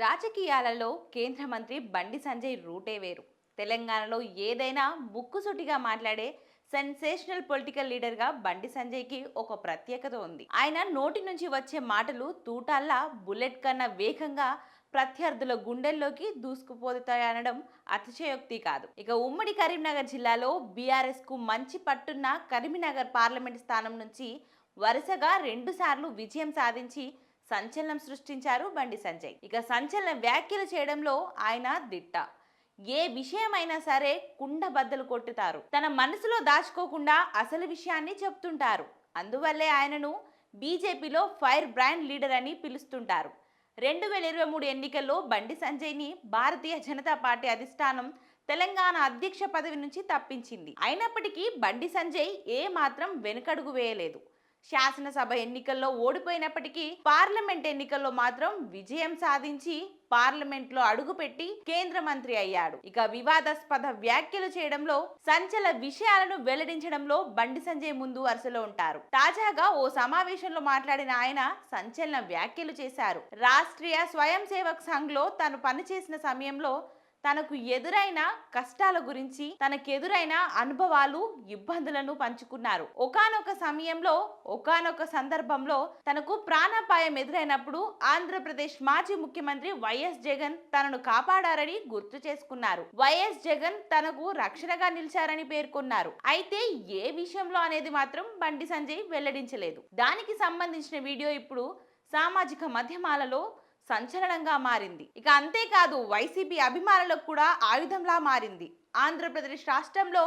రాజకీయాలలో కేంద్ర మంత్రి బండి సంజయ్ రూటే వేరు. తెలంగాణలో ఏదైనా ముక్కుసూటిగా మాట్లాడే సెన్సేషనల్ పొలిటికల్ లీడర్గా బండి సంజయ్కి ఒక ప్రత్యేకత ఉంది. ఆయన నోటి నుంచి వచ్చే మాటలు తూటాల్లా బుల్లెట్ కన్నా వేగంగా ప్రత్యర్థుల గుండెల్లోకి దూసుకుపోతాయనడం అతిశయోక్తి కాదు. ఇక ఉమ్మడి కరీంనగర్ జిల్లాలో బీఆర్ఎస్ కు మంచి పట్టున్న కరీంనగర్ పార్లమెంట్ స్థానం నుంచి వరుసగా 2 సార్లు విజయం సాధించి సంచలనం సృష్టించారు బండి సంజయ్. ఇక సంచలన వ్యాఖ్యలు చేయడంలో ఆయన దిట్ట. ఏ విషయమైనా సరే కుండ బద్దలు కొట్టుతారు. తన మనసులో దాచుకోకుండా అసలు విషయాన్ని చెప్తుంటారు. అందువల్లే ఆయనను బీజేపీలో ఫైర్ బ్రాండ్ లీడర్ అని పిలుస్తుంటారు. 2023 ఎన్నికల్లో బండి సంజయ్ని భారతీయ జనతా పార్టీ అధిష్టానం తెలంగాణ అధ్యక్ష పదవి నుంచి తప్పించింది. అయినప్పటికీ బండి సంజయ్ ఏ మాత్రం వెనుకడుగు వేయలేదు. శాసనసభ ఎన్నికల్లో ఓడిపోయినప్పటికీ పార్లమెంట్ ఎన్నికల్లో మాత్రం విజయం సాధించి పార్లమెంట్లో అడుగుపెట్టి కేంద్ర మంత్రి అయ్యాడు. ఇక వివాదాస్పద వ్యాఖ్యలు చేయడంలో, సంచలన విషయాలను వెల్లడించడంలో బండి సంజయ్ ముందు వరుసలో ఉంటారు. తాజాగా ఓ సమావేశంలో మాట్లాడిన ఆయన సంచలన వ్యాఖ్యలు చేశారు. రాష్ట్రీయ స్వయం సేవక్ సంఘ్లో తాను పనిచేసిన సమయంలో తనకు ఎదురైన కష్టాల గురించి, తనకెదురైన అనుభవాలు, ఇబ్బందులను పంచుకున్నారు. ఒకానొక సమయంలో, ఒకానొక సందర్భంలో తనకు ప్రాణాపాయం ఎదురైనప్పుడు ఆంధ్రప్రదేశ్ మాజీ ముఖ్యమంత్రి వైఎస్ జగన్ తనను కాపాడారని గుర్తు చేసుకున్నారు. వైఎస్ జగన్ తనకు రక్షణగా నిలిచారని పేర్కొన్నారు. అయితే ఏ విషయంలో అనేది మాత్రం బండి సంజయ్ వెల్లడించలేదు. దానికి సంబంధించిన వీడియో ఇప్పుడు సామాజిక మాధ్యమాలలో సంచలనంగా మారింది. ఇక అంతేకాదు, వైసీపీ అభిమానులకు కూడా ఆయుధంలా మారింది. ఆంధ్రప్రదేశ్ రాష్ట్రంలో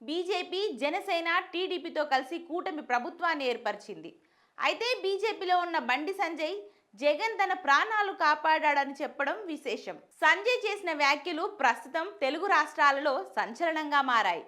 బీజేపీ, జనసేన, టీడీపీతో కలిసి కూటమి ప్రభుత్వాన్ని ఏర్పరిచింది. అయితే బీజేపీలో ఉన్న బండి సంజయ్ జగన్ తన ప్రాణాలు కాపాడాడని చెప్పడం విశేషం. సంజయ్ చేసిన వ్యాఖ్యలు ప్రస్తుతం తెలుగు రాష్ట్రాలలో సంచలనంగా మారాయి.